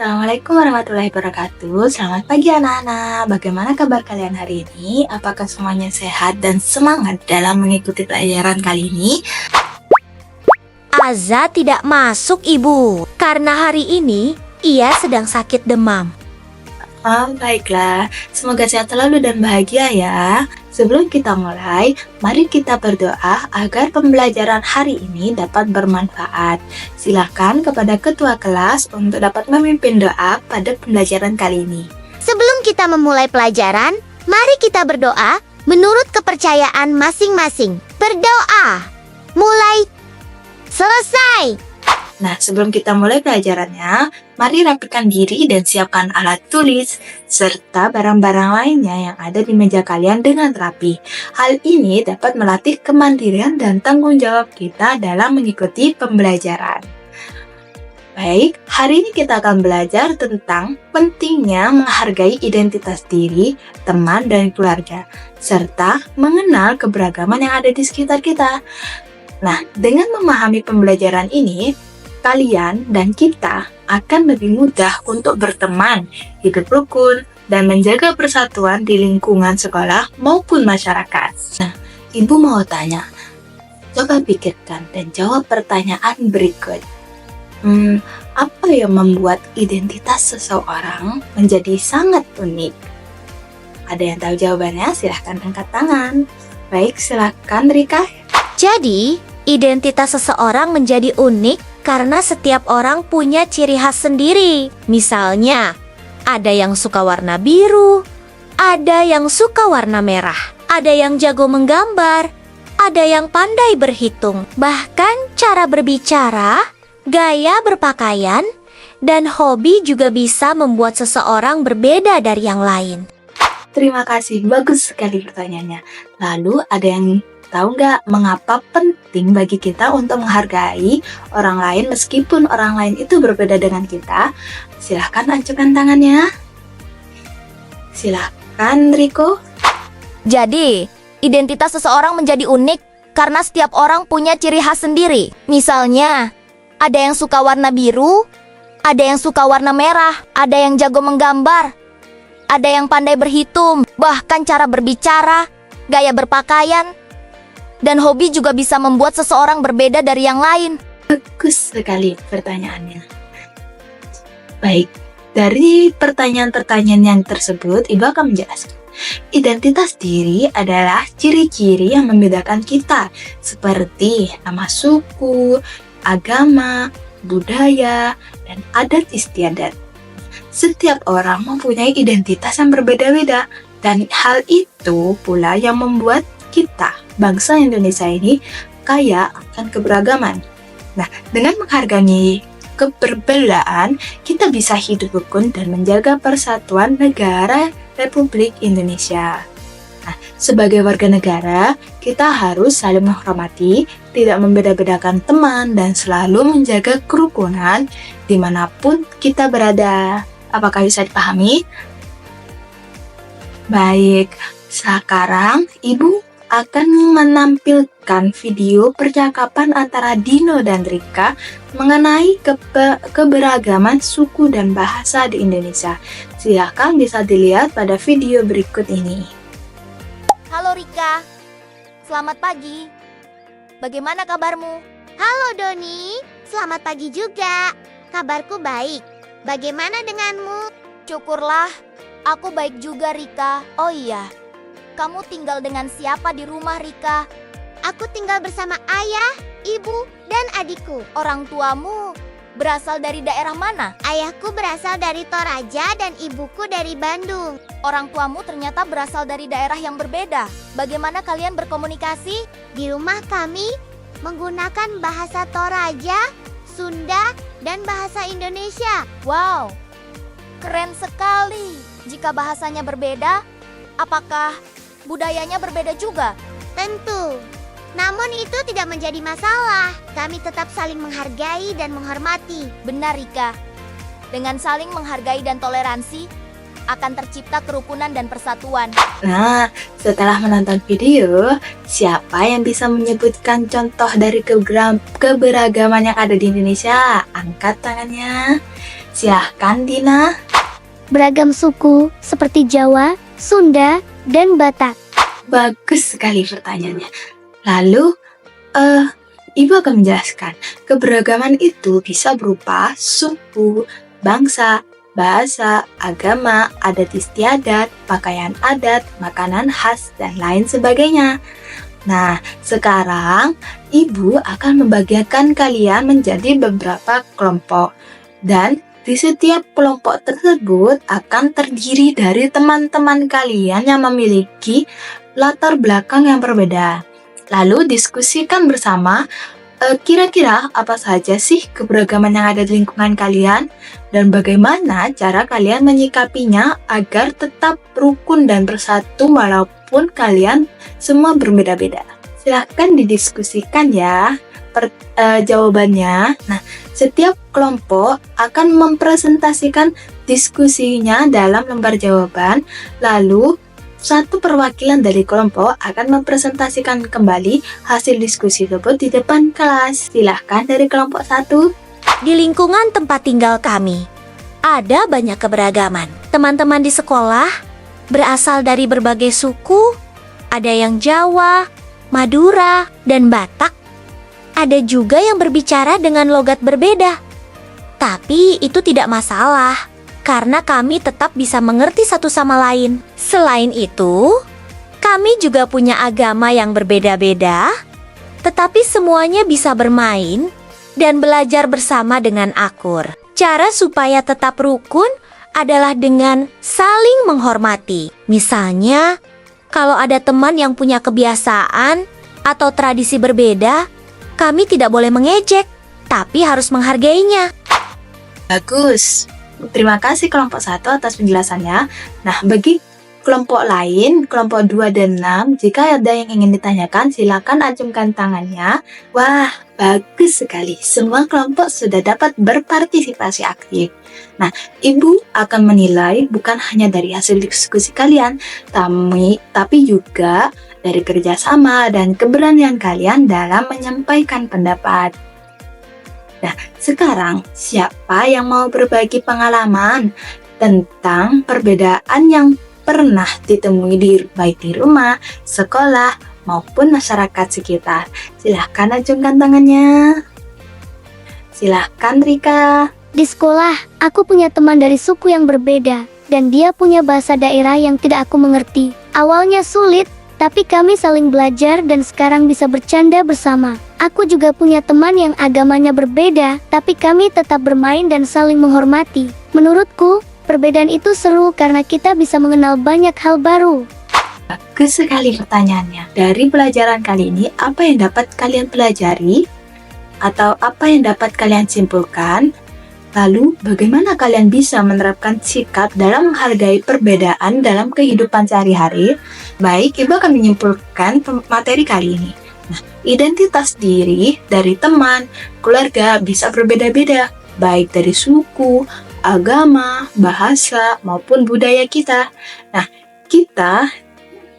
Assalamualaikum warahmatullahi wabarakatuh. Selamat pagi anak-anak. Bagaimana kabar kalian hari ini? Apakah semuanya sehat dan semangat dalam mengikuti pelajaran kali ini? Azza tidak masuk, Ibu, karena hari ini ia sedang sakit demam. Baiklah. Semoga sehat selalu dan bahagia ya. Sebelum kita mulai, mari kita berdoa agar pembelajaran hari ini dapat bermanfaat. Silakan kepada ketua kelas untuk dapat memimpin doa pada pembelajaran kali ini. Sebelum kita memulai pelajaran, mari kita berdoa menurut kepercayaan masing-masing. Berdoa. Mulai. Selesai. Nah, sebelum kita mulai pelajarannya, mari rapikan diri dan siapkan alat tulis serta barang-barang lainnya yang ada di meja kalian dengan rapi. Hal ini dapat melatih kemandirian dan tanggung jawab kita dalam mengikuti pembelajaran. Baik, hari ini kita akan belajar tentang pentingnya menghargai identitas diri, teman, dan keluarga, serta mengenal keberagaman yang ada di sekitar kita. Nah, dengan memahami pembelajaran ini, kalian dan kita akan lebih mudah untuk berteman, hidup rukun, dan menjaga persatuan di lingkungan sekolah maupun masyarakat. Nah, Ibu mau tanya, coba pikirkan dan jawab pertanyaan berikut. Apa yang membuat identitas seseorang menjadi sangat unik? Ada yang tahu jawabannya? Silahkan angkat tangan. Baik, silahkan Rika. Jadi, identitas seseorang menjadi unik karena setiap orang punya ciri khas sendiri. Misalnya, ada yang suka warna biru, ada yang suka warna merah, ada yang jago menggambar, ada yang pandai berhitung. Bahkan cara berbicara, gaya berpakaian, dan hobi juga bisa membuat seseorang berbeda dari yang lain. Terima kasih, bagus sekali pertanyaannya. Lalu ada yang tahu nggak mengapa penting bagi kita untuk menghargai orang lain meskipun orang lain itu berbeda dengan kita? Silahkan ajukan tangannya. Silahkan Riko. Jadi, identitas seseorang menjadi unik karena setiap orang punya ciri khas sendiri. Misalnya, ada yang suka warna biru, ada yang suka warna merah, ada yang jago menggambar, ada yang pandai berhitung, bahkan cara berbicara, gaya berpakaian, dan hobi juga bisa membuat seseorang berbeda dari yang lain. Bagus sekali pertanyaannya. Baik, dari pertanyaan-pertanyaan yang tersebut, Ibu akan menjelaskan. Identitas diri adalah ciri-ciri yang membedakan kita, seperti nama suku, agama, budaya, dan adat istiadat. Setiap orang mempunyai identitas yang berbeda-beda, dan hal itu pula yang membuat kita, bangsa Indonesia ini, kaya akan keberagaman. Nah, dengan menghargai keberbedaan, kita bisa hidup rukun dan menjaga persatuan negara Republik Indonesia. Nah, sebagai warga negara, kita harus saling menghormati, tidak membeda-bedakan teman, dan selalu menjaga kerukunan dimanapun kita berada. Apakah bisa dipahami? Baik, sekarang Ibu akan menampilkan video percakapan antara Dino dan Rika mengenai keberagaman suku dan bahasa di Indonesia. Silakan bisa dilihat pada video berikut ini. Halo Rika, selamat pagi. Bagaimana kabarmu? Halo Doni, selamat pagi juga. Kabarku baik. Bagaimana denganmu? Syukurlah, aku baik juga Rika. Oh iya, kamu tinggal dengan siapa di rumah, Rika? Aku tinggal bersama ayah, ibu, dan adikku. Orang tuamu berasal dari daerah mana? Ayahku berasal dari Toraja dan ibuku dari Bandung. Orang tuamu ternyata berasal dari daerah yang berbeda. Bagaimana kalian berkomunikasi? Di rumah kami menggunakan bahasa Toraja, Sunda, dan bahasa Indonesia. Wow, keren sekali. Jika bahasanya berbeda, apakah budayanya berbeda juga? Tentu. Namun itu tidak menjadi masalah. Kami tetap saling menghargai dan menghormati. Benar Rika. Dengan saling menghargai dan toleransi, akan tercipta kerukunan dan persatuan. Nah, setelah menonton video, siapa yang bisa menyebutkan contoh dari keberagaman yang ada di Indonesia? Angkat tangannya. Silahkan, Dina. Beragam suku seperti Jawa, Sunda, dan Batak. Bagus sekali pertanyaannya. Lalu, Ibu akan menjelaskan, keberagaman itu bisa berupa suku, bangsa, bahasa, agama, adat istiadat, pakaian adat, makanan khas, dan lain sebagainya. Nah, sekarang Ibu akan membagikan kalian menjadi beberapa kelompok. Dan di setiap kelompok tersebut akan terdiri dari teman-teman kalian yang memiliki latar belakang yang berbeda. Lalu diskusikan bersama kira-kira apa saja sih keberagaman yang ada di lingkungan kalian dan bagaimana cara kalian menyikapinya agar tetap rukun dan bersatu walaupun kalian semua berbeda-beda. Silahkan didiskusikan ya jawabannya. Nah, setiap kelompok akan mempresentasikan diskusinya dalam lembar jawaban, lalu satu perwakilan dari kelompok akan mempresentasikan kembali hasil diskusi tersebut di depan kelas. Silahkan dari kelompok 1. Di lingkungan tempat tinggal kami, ada banyak keberagaman. Teman-teman di sekolah berasal dari berbagai suku, ada yang Jawa, Madura, dan Batak. Ada juga yang berbicara dengan logat berbeda. Tapi itu tidak masalah, karena kami tetap bisa mengerti satu sama lain. Selain itu, kami juga punya agama yang berbeda-beda, tetapi semuanya bisa bermain dan belajar bersama dengan akur. Cara supaya tetap rukun adalah dengan saling menghormati. Misalnya, kalau ada teman yang punya kebiasaan atau tradisi berbeda, kami tidak boleh mengejek, tapi harus menghargainya. Bagus. Terima kasih kelompok 1 atas penjelasannya. Nah, bagi kelompok lain, kelompok 2 dan 6, jika ada yang ingin ditanyakan, silakan acungkan tangannya. Wah, bagus sekali. Semua kelompok sudah dapat berpartisipasi aktif. Nah, Ibu akan menilai bukan hanya dari hasil diskusi kalian, tapi juga dari kerjasama dan keberanian kalian dalam menyampaikan pendapat. Nah, sekarang siapa yang mau berbagi pengalaman tentang perbedaan yang pernah ditemui baik di rumah, sekolah, maupun masyarakat sekitar? Silahkan acungkan tangannya. Silahkan, Rika. Di sekolah, aku punya teman dari suku yang berbeda, dan dia punya bahasa daerah yang tidak aku mengerti. Awalnya sulit, tapi kami saling belajar dan sekarang bisa bercanda bersama. Aku juga punya teman yang agamanya berbeda, tapi kami tetap bermain dan saling menghormati. Menurutku, perbedaan itu seru karena kita bisa mengenal banyak hal baru. Bagus sekali pertanyaannya. Dari pelajaran kali ini, apa yang dapat kalian pelajari? Atau apa yang dapat kalian simpulkan? Lalu, bagaimana kalian bisa menerapkan sikap dalam menghargai perbedaan dalam kehidupan sehari-hari? Baik, Ibu akan menyimpulkan materi kali ini. Nah, identitas diri dari teman, keluarga bisa berbeda-beda, baik dari suku, agama, bahasa, maupun budaya kita. Nah, kita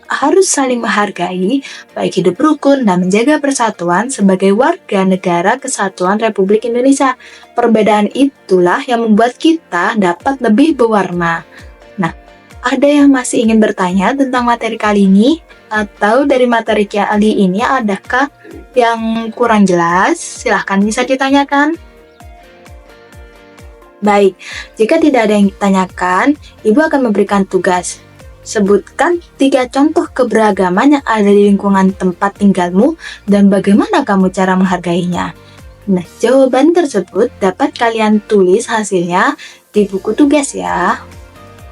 harus saling menghargai, baik hidup rukun dan menjaga persatuan sebagai warga negara kesatuan Republik Indonesia. Perbedaan itulah yang membuat kita dapat lebih berwarna. Nah, ada yang masih ingin bertanya tentang materi kali ini? Atau dari materi kali ini adakah yang kurang jelas? Silahkan bisa ditanyakan. Baik, jika tidak ada yang ditanyakan, Ibu akan memberikan tugas. Sebutkan 3 contoh keberagaman yang ada di lingkungan tempat tinggalmu dan bagaimana kamu cara menghargainya. Nah, jawaban tersebut dapat kalian tulis hasilnya di buku tugas ya.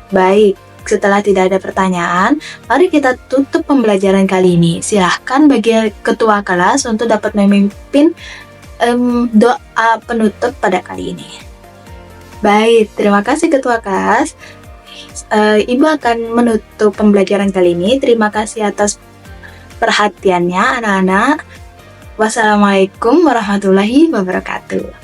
Baik, setelah tidak ada pertanyaan, mari kita tutup pembelajaran kali ini. Silahkan bagi ketua kelas untuk dapat memimpin doa penutup pada kali ini. Baik, terima kasih ketua kelas. Ibu akan menutup pembelajaran kali ini. Terima kasih atas perhatiannya anak-anak. Wassalamualaikum warahmatullahi wabarakatuh.